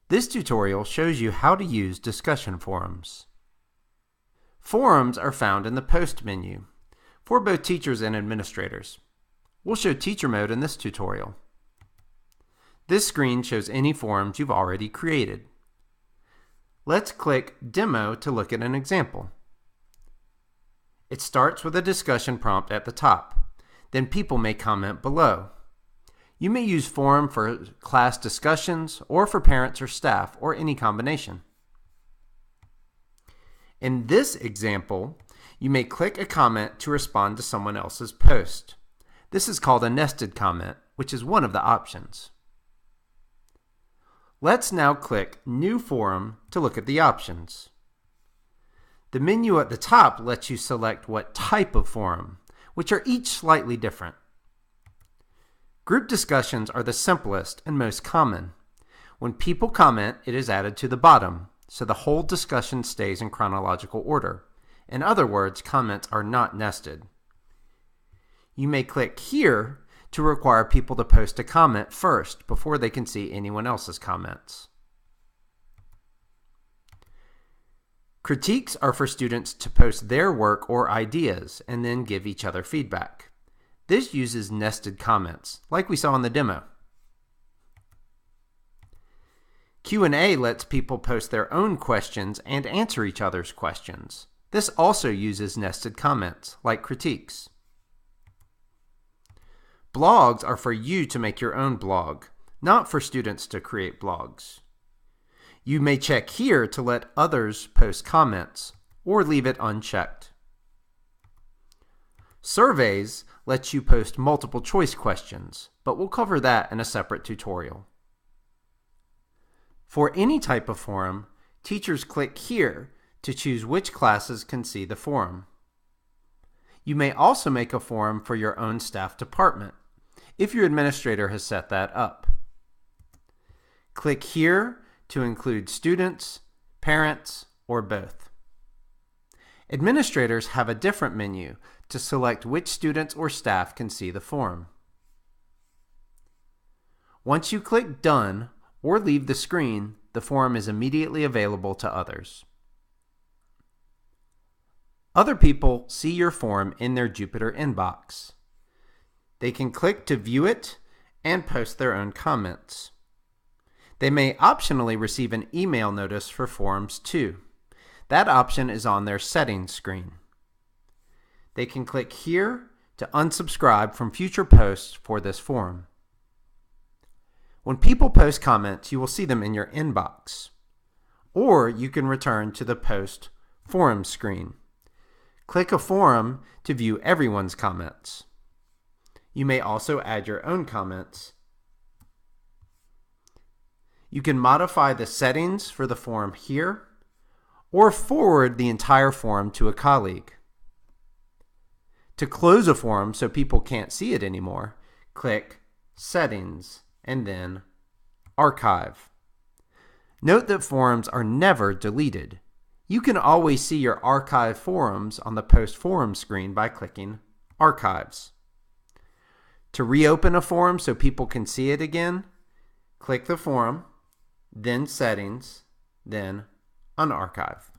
This tutorial shows you how to use discussion forums. Forums are found in the Post menu for both teachers and administrators. We'll show teacher mode in this tutorial. This screen shows any forums you've already created. Let's click Demo to look at an example. It starts with a discussion prompt at the top. Then people may comment below. You may use forum for class discussions or for parents or staff or any combination. In this example, you may click a comment to respond to someone else's post. This is called a nested comment, which is one of the options. Let's now click New Forum to look at the options. The menu at the top lets you select what type of forum, which are each slightly different. Group discussions are the simplest and most common. When people comment, it is added to the bottom, so the whole discussion stays in chronological order. In other words, comments are not nested. You may click here to require people to post a comment first before they can see anyone else's comments. Critiques are for students to post their work or ideas and then give each other feedback. This uses nested comments, like we saw in the demo. Q&A lets people post their own questions and answer each other's questions. This also uses nested comments, like critiques. Blogs are for you to make your own blog, not for students to create blogs. You may check here to let others post comments, or leave it unchecked. Surveys lets you post multiple choice questions, but we'll cover that in a separate tutorial. For any type of forum, teachers click here to choose which classes can see the forum. You may also make a forum for your own staff department, if your administrator has set that up. Click here to include students, parents, or both. Administrators have a different menu to select which students or staff can see the forum. Once you click Done or leave the screen, the forum is immediately available to others. Other people see your forum in their Jupyter inbox. They can click to view it and post their own comments. They may optionally receive an email notice for forums too. That option is on their settings screen. They can click here to unsubscribe from future posts for this forum. When people post comments, you will see them in your inbox. Or you can return to the Post Forum screen. Click a forum to view everyone's comments. You may also add your own comments. You can modify the settings for the forum here, or forward the entire forum to a colleague. To close a forum so people can't see it anymore, click Settings and then Archive. Note that forums are never deleted. You can always see your archive forums on the Post Forum screen by clicking Archives. To reopen a forum so people can see it again, click the forum, then Settings, then Unarchive.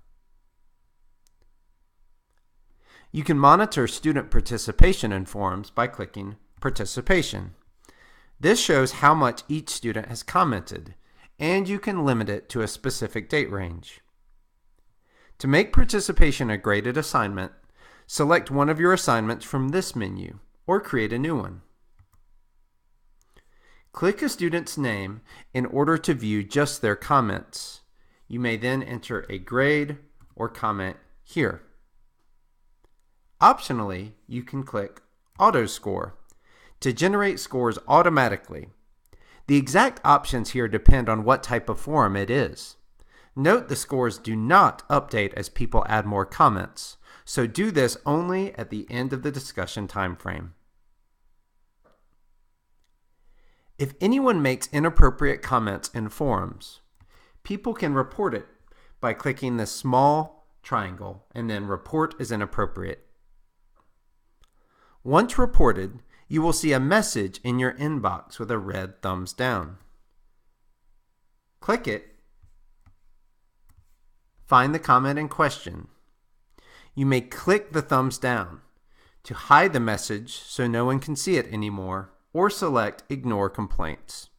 You can monitor student participation in forums by clicking Participation. This shows how much each student has commented, and you can limit it to a specific date range. To make participation a graded assignment, select one of your assignments from this menu, or create a new one. Click a student's name in order to view just their comments. You may then enter a grade or comment here. Optionally, you can click Auto Score to generate scores automatically. The exact options here depend on what type of forum it is. Note the scores do not update as people add more comments, so do this only at the end of the discussion time frame. If anyone makes inappropriate comments in forums, people can report it by clicking the small triangle and then Report as Inappropriate. Once reported, you will see a message in your inbox with a red thumbs down. Click it find the comment in question. You may click the thumbs down to hide the message so no one can see it anymore, or select Ignore Complaints.